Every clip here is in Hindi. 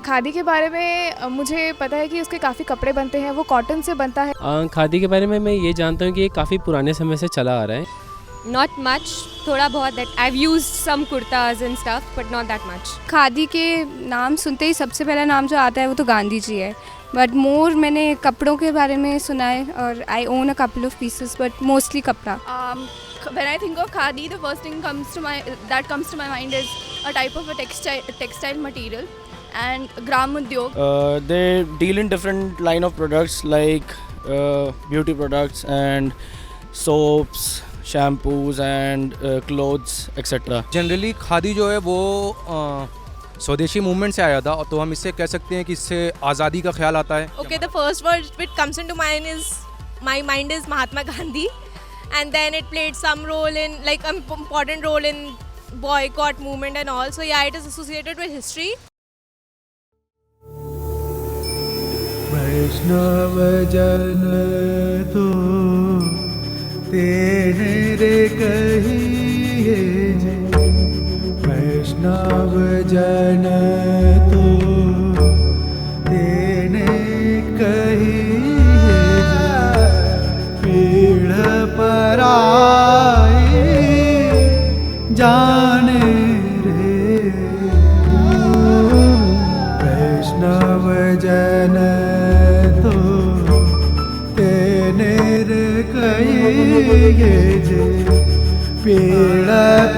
खादी के बारे में मुझे पता है कि उसके काफ़ी कपड़े बनते हैं, वो कॉटन से बनता है। खादी के बारे में मैं ये जानता हूँ कि ये काफ़ी पुराने समय से चला आ रहा है। Not much, थोड़ा बहुत that I've used some kurtas and stuff, but not that much. Khadi के नाम सुनते ही सबसे पहला नाम जो आता है वो तो गांधी जी है, बट मोर मैंने कपड़ों के बारे में सुना है और I own a couple of pieces but mostly कपड़ा। When I think of khadi, the first thing comes to my mind is a type of a textile material, and Gram Udyog. They deal in different line of products like beauty products and soaps, shampoos and clothes etc. Generally khadi जो है वो स्वदेशी मूवमेंट से आया था, तो हम इससे कह सकते हैं कि इससे आज़ादी का ख्याल आता है। Okay, the first word which comes into my mind is Mahatma Gandhi, and then it played some role in like an important role in boycott movement and all. So yeah, it is associated with history. वैष्णव जन तो तेने रे कहिए जे, वैष्णव जन तो तेने कहिए जे, पीढ़ पराई जाने रे, वैष्णव जन तो तेने रे कहिए जे, पीड़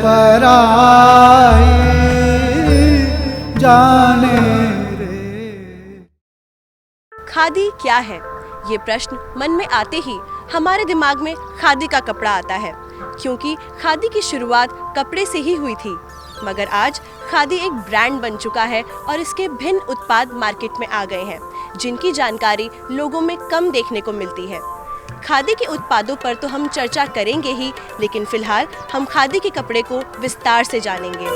पराई जाने रे। खादी क्या है, ये प्रश्न मन में आते ही हमारे दिमाग में खादी का कपड़ा आता है, क्योंकि खादी की शुरुआत कपड़े से ही हुई थी। मगर आज खादी एक ब्रांड बन चुका है और इसके भिन्न उत्पाद मार्केट में आ गए हैं, जिनकी जानकारी लोगों में कम देखने को मिलती है। खादी के उत्पादों पर तो हम चर्चा करेंगे ही, लेकिन फिलहाल हम खादी के कपड़े को विस्तार से जानेंगे।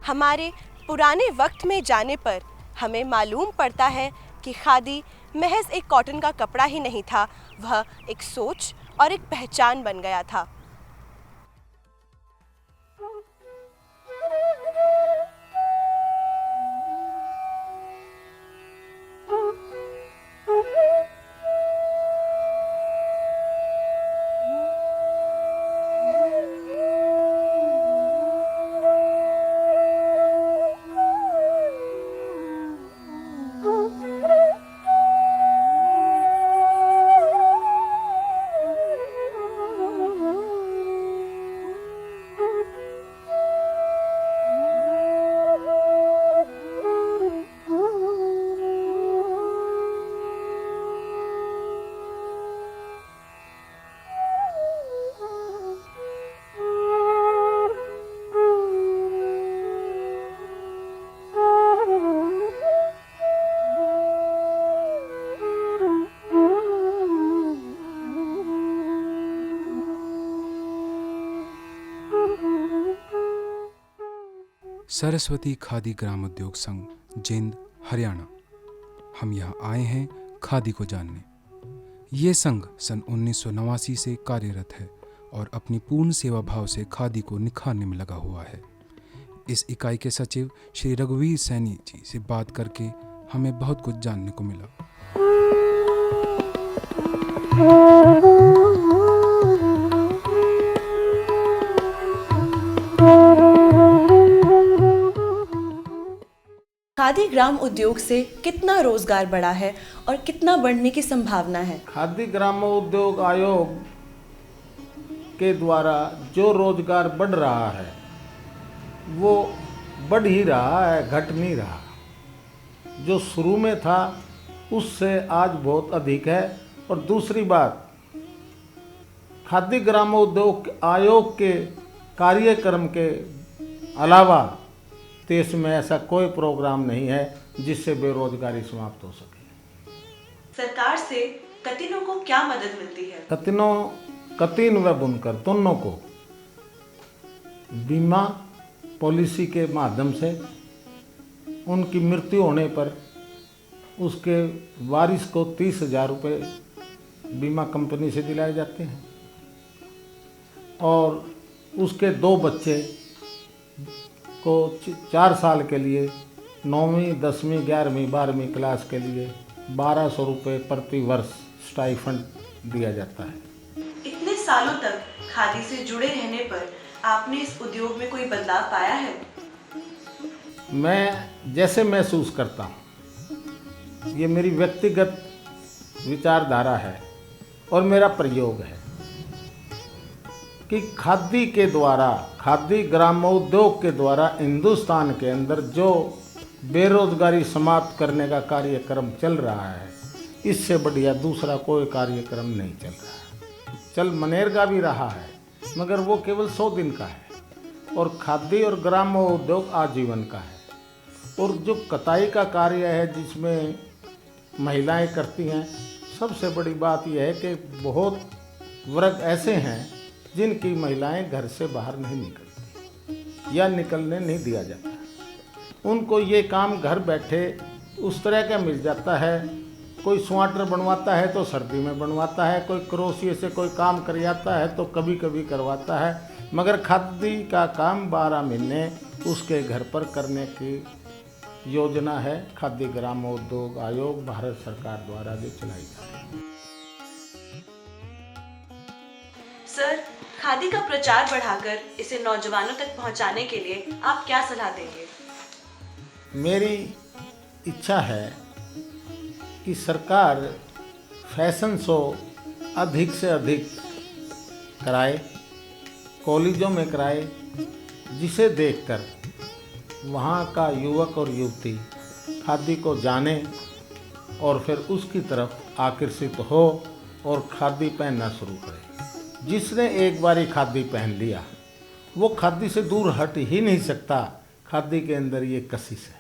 हमारे पुराने वक्त में जाने पर हमें मालूम पड़ता है कि खादी महज एक कॉटन का कपड़ा ही नहीं था, वह एक सोच और एक पहचान बन गया था। सरस्वती खादी ग्राम उद्योग संघ, जिंद, हरियाणा। हम यहाँ आए हैं खादी को जानने। ये संघ सन 1989 से कार्यरत है और अपनी पूर्ण सेवा भाव से खादी को निखारने में लगा हुआ है। इस इकाई के सचिव श्री रघुवीर सैनी जी से बात करके हमें बहुत कुछ जानने को मिला। खादी ग्राम उद्योग से कितना रोजगार बढ़ा है और कितना बढ़ने की संभावना है? खादी ग्राम उद्योग आयोग के द्वारा जो रोजगार बढ़ रहा है वो बढ़ ही रहा है, घट नहीं रहा। जो शुरू में था उससे आज बहुत अधिक है। और दूसरी बात, खादी ग्राम उद्योग आयोग के कार्यक्रम के अलावा देश में ऐसा कोई प्रोग्राम नहीं है जिससे बेरोजगारी समाप्त हो सके। सरकार से कतिनों को क्या मदद मिलती है? कतिन व बुनकर दोनों को बीमा पॉलिसी के माध्यम से उनकी मृत्यु होने पर उसके वारिस को 30,000 रुपये बीमा कंपनी से दिलाए जाते हैं और उसके 2 बच्चे को 4 साल के लिए 9वीं 10वीं 11वीं 12वीं क्लास के लिए 1200 रुपये प्रति वर्ष स्टाइफंड दिया जाता है। इतने सालों तक खादी से जुड़े रहने पर आपने इस उद्योग में कोई बदलाव पाया है? मैं जैसे महसूस करता हूँ, ये मेरी व्यक्तिगत विचारधारा है और मेरा प्रयोग है कि खादी के द्वारा, खादी ग्रामोद्योग के द्वारा हिंदुस्तान के अंदर जो बेरोजगारी समाप्त करने का कार्यक्रम चल रहा है, इससे बढ़िया दूसरा कोई कार्यक्रम नहीं चल रहा है। चल मनरेगा भी रहा है मगर वो केवल 100 दिन का है और खादी और ग्रामोद्योग आजीवन का है। और जो कताई का कार्य है जिसमें महिलाएं करती हैं, सबसे बड़ी बात यह है कि बहुत वर्ग ऐसे हैं जिनकी महिलाएं घर से बाहर नहीं निकलती या निकलने नहीं दिया जाता। उनको ये काम घर बैठे उस तरह का मिल जाता है। कोई स्वेटर बनवाता है तो सर्दी में बनवाता है, कोई क्रोशिये से कोई काम कर जाता है तो कभी कभी करवाता है, मगर खादी का काम 12 महीने उसके घर पर करने की योजना है खादी ग्रामोद्योग आयोग भारत सरकार द्वारा जो चलाई जा रही है। सर, खादी का प्रचार बढ़ाकर इसे नौजवानों तक पहुंचाने के लिए आप क्या सलाह देंगे? मेरी इच्छा है कि सरकार फैशन शो अधिक से अधिक कराए, कॉलेजों में कराए, जिसे देखकर वहाँ का युवक और युवती खादी को जाने और फिर उसकी तरफ आकर्षित हो और खादी पहनना शुरू करे। जिसने एक बारी खादी पहन लिया वो खादी से दूर हट ही नहीं सकता। खादी के अंदर ये कशिश है।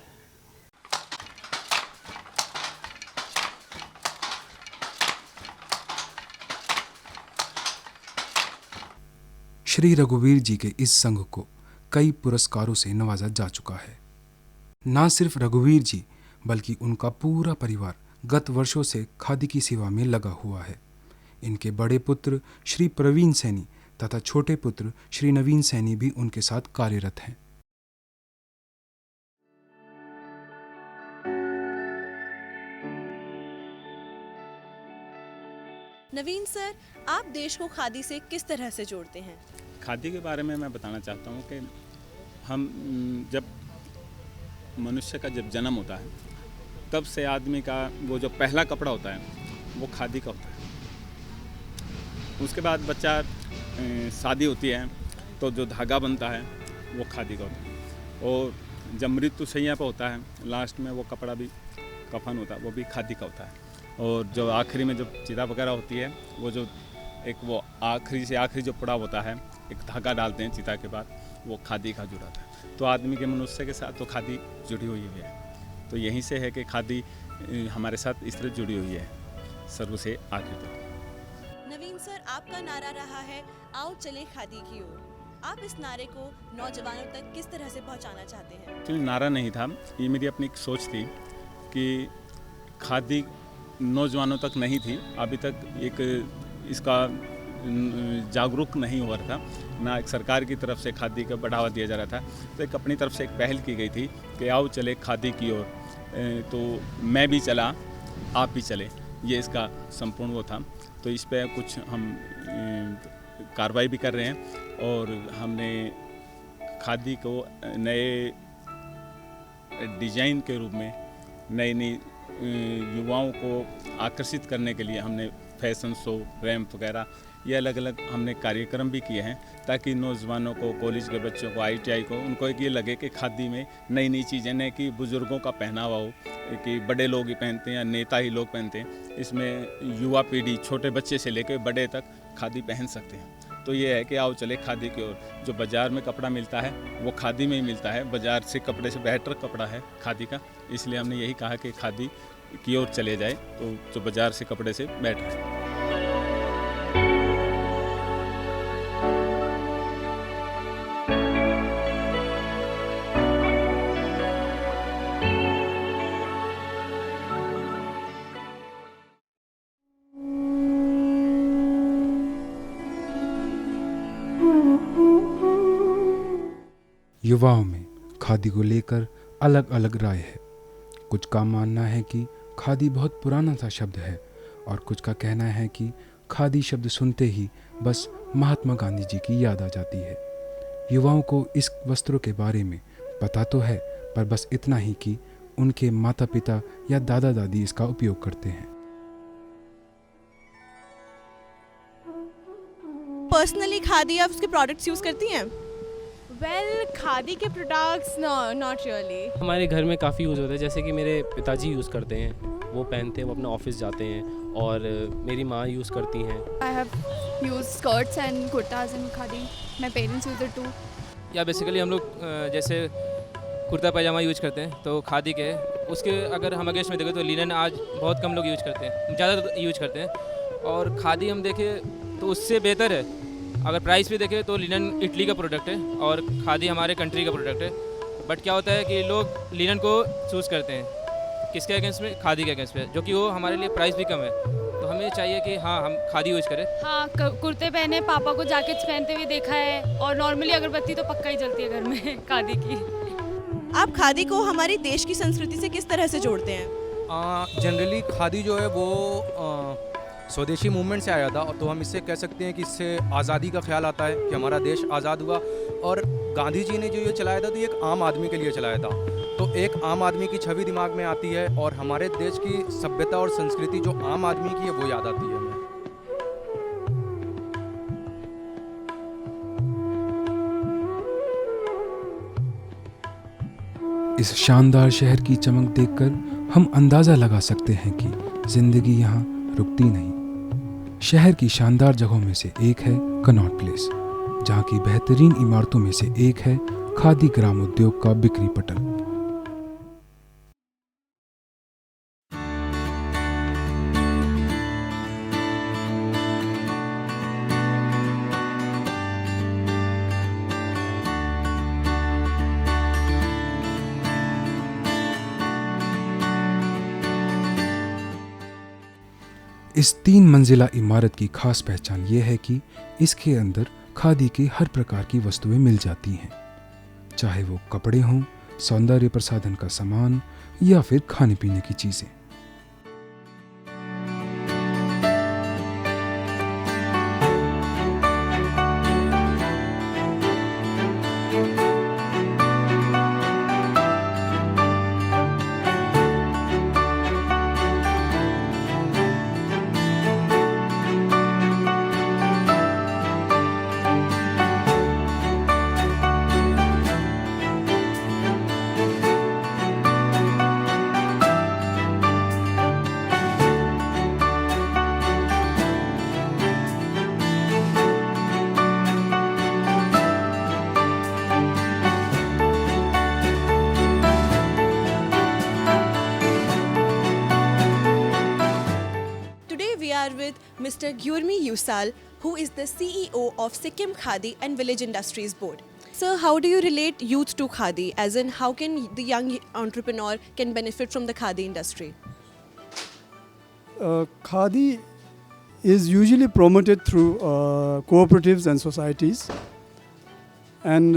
श्री रघुवीर जी के इस संघ को कई पुरस्कारों से नवाजा जा चुका है। न सिर्फ रघुवीर जी बल्कि उनका पूरा परिवार गत वर्षों से खादी की सेवा में लगा हुआ है। इनके बड़े पुत्र श्री प्रवीण सैनी तथा छोटे पुत्र श्री नवीन सैनी भी उनके साथ कार्यरत हैं। नवीन सर, आप देश को खादी से किस तरह से जोड़ते हैं? खादी के बारे में मैं बताना चाहता हूँ कि हम जब मनुष्य का जब जन्म होता है तब से आदमी का वो जो पहला कपड़ा होता है वो खादी का होता है। उसके बाद बच्चा शादी होती है तो जो धागा बनता है वो खादी का होता है। और जब मृत्युशैया पर होता है लास्ट में वो कपड़ा भी कफन होता है, वो भी खादी का होता है। और जो आखिरी में जब चिता वगैरह होती है वो जो एक वो आखिरी से आखिरी जो पड़ाव होता है, एक धागा डालते हैं चिता के बाद, वो खादी का जुड़ा था। तो आदमी के मनुष्य के साथ तो खादी जुड़ी हुई है। तो यहीं से है कि खादी हमारे साथ इस तरह जुड़ी हुई है सर्व से आखिर तक। नवीन सर, आपका नारा रहा है आओ चले खादी की ओर। आप इस नारे को नौजवानों तक किस तरह से पहुंचाना चाहते हैं? एक्चुअली नारा नहीं था, ये मेरी अपनी एक सोच थी कि खादी नौजवानों तक नहीं थी, अभी तक एक इसका जागरूक नहीं हुआ था ना, एक सरकार की तरफ से खादी का बढ़ावा दिया जा रहा था। तो एक अपनी तरफ से एक पहल की गई थी कि आओ चले खादी की ओर। तो मैं भी चला, आप भी चले, ये इसका संपूर्ण वो था। तो इस पे कुछ हम कार्रवाई भी कर रहे हैं और हमने खादी को नए डिजाइन के रूप में नई नई युवाओं को आकर्षित करने के लिए हमने फैशन शो, रैंप वगैरह ये अलग अलग हमने कार्यक्रम भी किए हैं, ताकि नौजवानों को, कॉलेज के बच्चों को, ITI को, उनको एक ये लगे कि खादी में नई नई चीज़ें, न कि बुज़ुर्गों का पहनावा हो कि बड़े लोग ही पहनते हैं या नेता ही लोग पहनते हैं। इसमें युवा पीढ़ी, छोटे बच्चे से लेकर बड़े तक खादी पहन सकते हैं। तो ये है कि आओ चले खादी की ओर। जो बाज़ार में कपड़ा मिलता है वो खादी में ही मिलता है, बाज़ार से कपड़े से बेहतर कपड़ा है खादी का। इसलिए हमने यही कहा कि खादी की ओर चले जाए तो जो बाज़ार से कपड़े से बेहतर है। युवाओं में खादी को लेकर अलग अलग राय है। कुछ का मानना है कि खादी बहुत पुराना सा शब्द है और कुछ का कहना है कि खादी शब्द सुनते ही बस महात्मा गांधी जी की याद आ जाती है। युवाओं को इस वस्त्रों के बारे में पता तो है, पर बस इतना ही कि उनके माता पिता या दादा दादी इसका उपयोग करते हैं। पर्सनली खादी आप उसके प्रोडक्ट्स यूज़ करती हैं? वेल खादी के प्रोडक्ट्स नॉट रियली। हमारे घर में काफ़ी यूज़ होता है, जैसे कि मेरे पिताजी यूज़ करते हैं, वो पहनते हैं, वो अपने ऑफिस जाते हैं, और मेरी माँ यूज़ करती हैं। I have used skirts and kurtas in khadi. My parents use it too. या बेसिकली हम लोग जैसे कुर्ता पैजामा यूज करते हैं तो खादी के, उसके अगर हम अगेंस्ट में देखें तो लिनन आज बहुत कम लोग यूज करते हैं, ज़्यादा यूज करते हैं। और खादी हम देखें तो उससे बेहतर है, अगर प्राइस भी देखें तो लिनन इटली का प्रोडक्ट है और खादी हमारे कंट्री का प्रोडक्ट है। बट क्या होता है कि लोग लिनन को चूज़ करते हैं, किसके अगेंस्ट में? खादी के अगेंस्ट में, जो कि वो हमारे लिए प्राइस भी कम है। तो हमें चाहिए कि हाँ हम खादी यूज करें। हाँ कुर्ते पहने, पापा को जैकेट्स पहनते हुए देखा है, और नॉर्मली अगरबत्ती तो पक्का ही जलती है घर में खादी की। आप खादी को हमारे देश की संस्कृति से किस तरह से जोड़ते हैं? जनरली खादी जो है वो स्वदेशी मूवमेंट से आया था, और तो हम इससे कह सकते हैं कि इससे आज़ादी का ख्याल आता है कि हमारा देश आज़ाद हुआ। और गांधी जी ने जो ये चलाया था तो ये एक आम आदमी के लिए चलाया था, तो एक आम आदमी की छवि दिमाग में आती है और हमारे देश की सभ्यता और संस्कृति जो आम आदमी की है वो याद आती है हमें। इस शानदार शहर की चमक देखकर हम अंदाज़ा लगा सकते हैं कि जिंदगी यहाँ रुकती नहीं। शहर की शानदार जगहों में से एक है कनॉट प्लेस, जहाँ की बेहतरीन इमारतों में से एक है खादी ग्राम उद्योग का बिक्री पटल। इस 3 मंजिला इमारत की खास पहचान यह है कि इसके अंदर खादी के हर प्रकार की वस्तुएं मिल जाती हैं, चाहे वो कपड़े हों, सौंदर्य प्रसाधन का सामान या फिर खाने पीने की चीजें। Mr. Gyurmi Yusal, who is the CEO of Sikkim Khadi and Village Industries Board. Sir, how do you relate youth to Khadi? As in, how can the young entrepreneur can benefit from the Khadi industry? Khadi is usually promoted through cooperatives and societies, and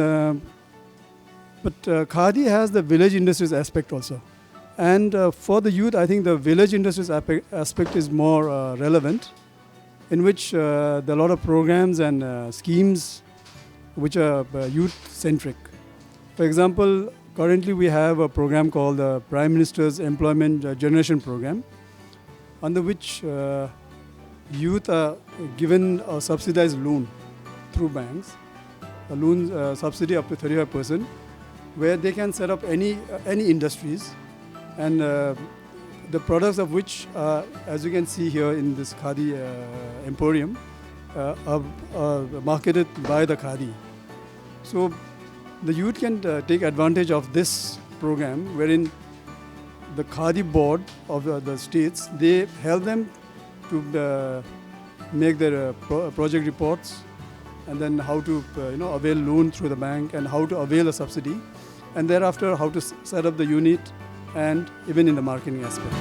but Khadi has the village industries aspect also. And for the youth, I think the village industries aspect is more relevant, in which there are a lot of programs and schemes which are youth-centric. For example, currently we have a program called the Prime Minister's Employment Generation Program, under which youth are given a subsidized loan through banks, a loan subsidy up to 35%, where they can set up any industries, and the products of which, as you can see here in this Khadi emporium, are marketed by the Khadi. So the youth can take advantage of this program, wherein the Khadi board of the states, they help them to make their project reports, and then how to avail loan through the bank, and how to avail a subsidy, and thereafter how to set up the unit, and even in the marketing aspect.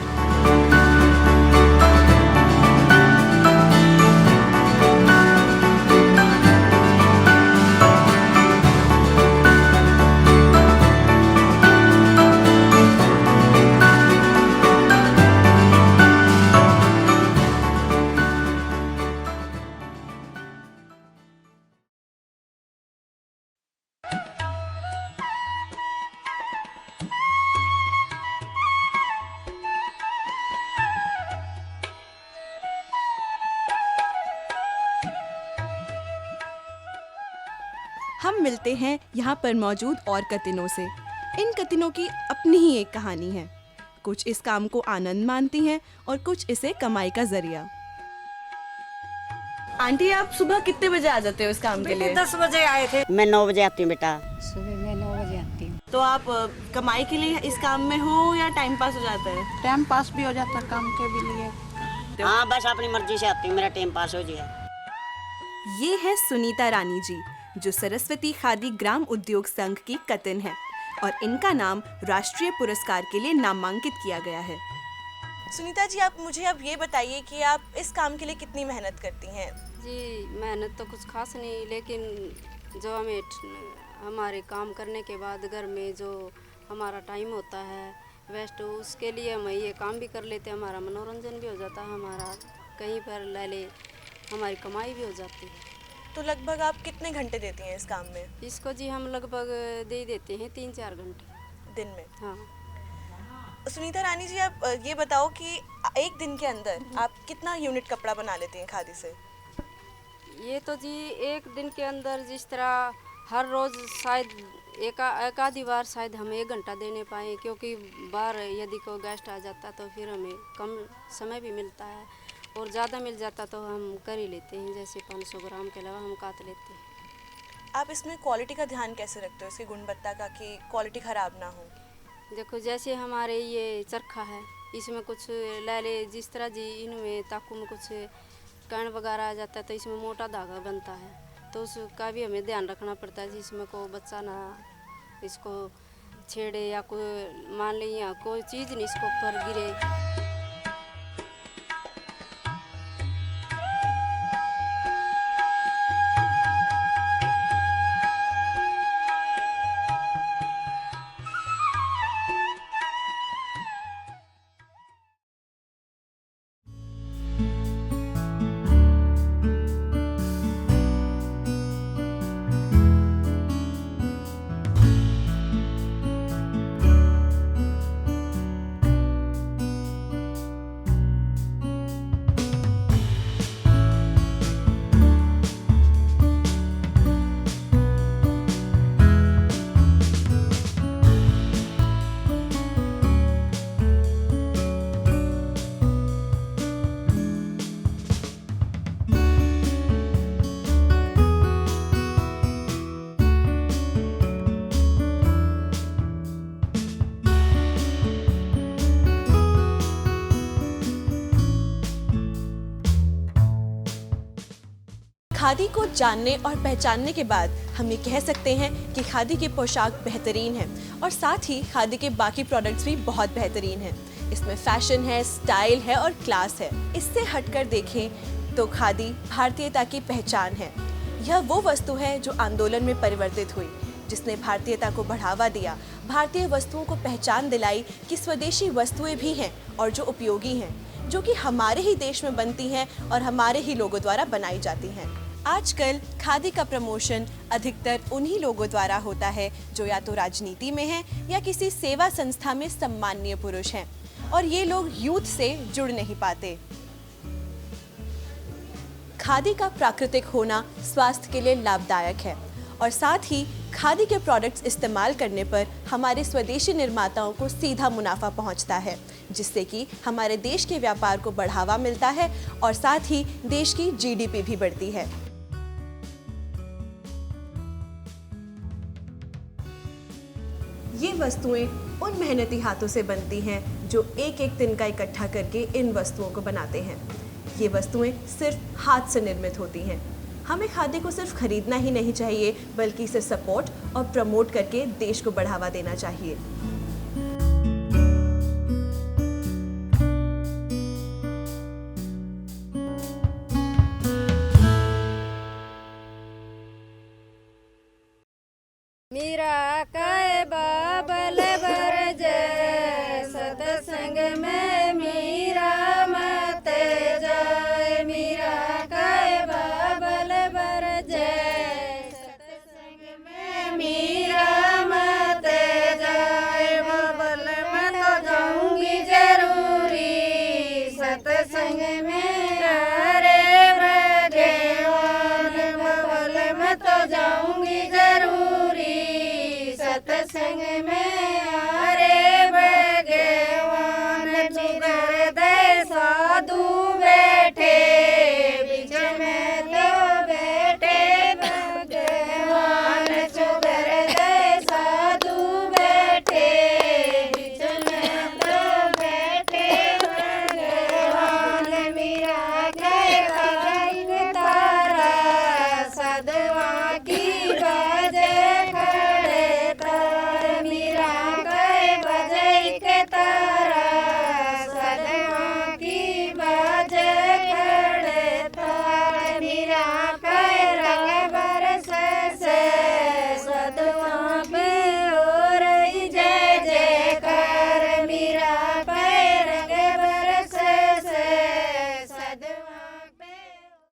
हम मिलते हैं यहाँ पर मौजूद और कतिनों से। इन कतिनों की अपनी ही एक कहानी है। कुछ इस काम को आनंद मानती हैं और कुछ इसे कमाई का जरिया। आंटी, आप सुबह कितने बजे आ जाते हो इस काम के लिए? 10 बजे आए थे। मैं 9 बजे आती हूँ बेटा। सुबह मैं 9 बजे आती हूँ। तो आप कमाई के लिए इस काम में हो या टाइम पास हो जाता है? टाइम पास भी हो जाता है काम के भी लिए। हाँ, बस अपनी मर्जी से आती हूँ, मेरा टाइम पास हो जाए। ये है सुनीता रानी जी, जो सरस्वती खादी ग्राम उद्योग संघ की कतिन है और इनका नाम राष्ट्रीय पुरस्कार के लिए नामांकित किया गया है। सुनीता जी, आप मुझे अब ये बताइए कि आप इस काम के लिए कितनी मेहनत करती हैं? जी, मेहनत तो कुछ खास नहीं, लेकिन जो हमें हमारे काम करने के बाद घर में जो हमारा टाइम होता है वेस्ट, उसके लिए हम ये काम भी कर लेते हैं। हमारा मनोरंजन भी हो जाता है, हमारा कहीं पर ले ले हमारी कमाई भी हो जाती है। तो लगभग आप कितने घंटे देती हैं इस काम में? इसको जी हम लगभग दे देते हैं 3-4 घंटे दिन में। हाँ। सुनीता रानी जी, आप ये बताओ कि एक दिन के अंदर आप कितना यूनिट कपड़ा बना लेती हैं खादी से? ये तो जी एक दिन के अंदर जिस तरह हर रोज़ शायद एक आधी बार शायद हम 1 घंटा देने पाएँ, क्योंकि बार यदि कोई गेस्ट आ जाता तो फिर हमें कम समय भी मिलता है, और ज़्यादा मिल जाता तो हम कर ही लेते हैं, जैसे 500 ग्राम के अलावा हम काट लेते हैं। आप इसमें क्वालिटी का ध्यान कैसे रखते हो, इसकी गुणवत्ता का, कि क्वालिटी ख़राब ना हो? देखो, जैसे हमारे ये चरखा है, इसमें कुछ ले ले जिस तरह जी इनमें ताकू में कुछ कण वगैरह आ जाता है तो इसमें मोटा धागा बनता है, तो उसका भी हमें ध्यान रखना पड़ता है जिसमें को बच्चा ना इसको छेड़े या कोई मान ली या कोई चीज़ नहीं इसको ऊपर गिरे। खादी को जानने और पहचानने के बाद हम ये कह सकते हैं कि खादी के पोशाक बेहतरीन हैं और साथ ही खादी के बाकी प्रोडक्ट्स भी बहुत बेहतरीन हैं। इसमें फैशन है, स्टाइल है और क्लास है। इससे हटकर देखें तो खादी भारतीयता की पहचान है। यह वो वस्तु है जो आंदोलन में परिवर्तित हुई, जिसने भारतीयता को बढ़ावा दिया, भारतीय वस्तुओं को पहचान दिलाई कि स्वदेशी वस्तुएं भी हैं और जो उपयोगी हैं, जो कि हमारे ही देश में बनती हैं और हमारे ही लोगों द्वारा बनाई जाती हैं। आजकल खादी का प्रमोशन अधिकतर उन्हीं लोगों द्वारा होता है जो या तो राजनीति में हैं या किसी सेवा संस्था में सम्माननीय पुरुष हैं, और ये लोग यूथ से जुड़ नहीं पाते। खादी का प्राकृतिक होना स्वास्थ्य के लिए लाभदायक है और साथ ही खादी के प्रोडक्ट्स इस्तेमाल करने पर हमारे स्वदेशी निर्माताओं को सीधा मुनाफा पहुंचता है, जिससे कि हमारे देश के व्यापार को बढ़ावा मिलता है और साथ ही देश की जीडीपी भी बढ़ती है। ये वस्तुएं उन मेहनती हाथों से बनती हैं जो एक एक दिन का इकट्ठा करके इन वस्तुओं को बनाते हैं। ये वस्तुएं सिर्फ हाथ से निर्मित होती हैं। हमें खादी को सिर्फ खरीदना ही नहीं चाहिए, बल्कि इसे सपोर्ट और प्रमोट करके देश को बढ़ावा देना चाहिए। मीरा काय बाबल भर जय सतसंग में मीरा मत जाए। मीरा काय बाबल भर जय सतसंग में मीरा मत जाए। बाबल मैं तो जाऊंगी जरूरी सतसंग में रे भगवान। बाबल मैं तो जाऊंगी जरूरी संग में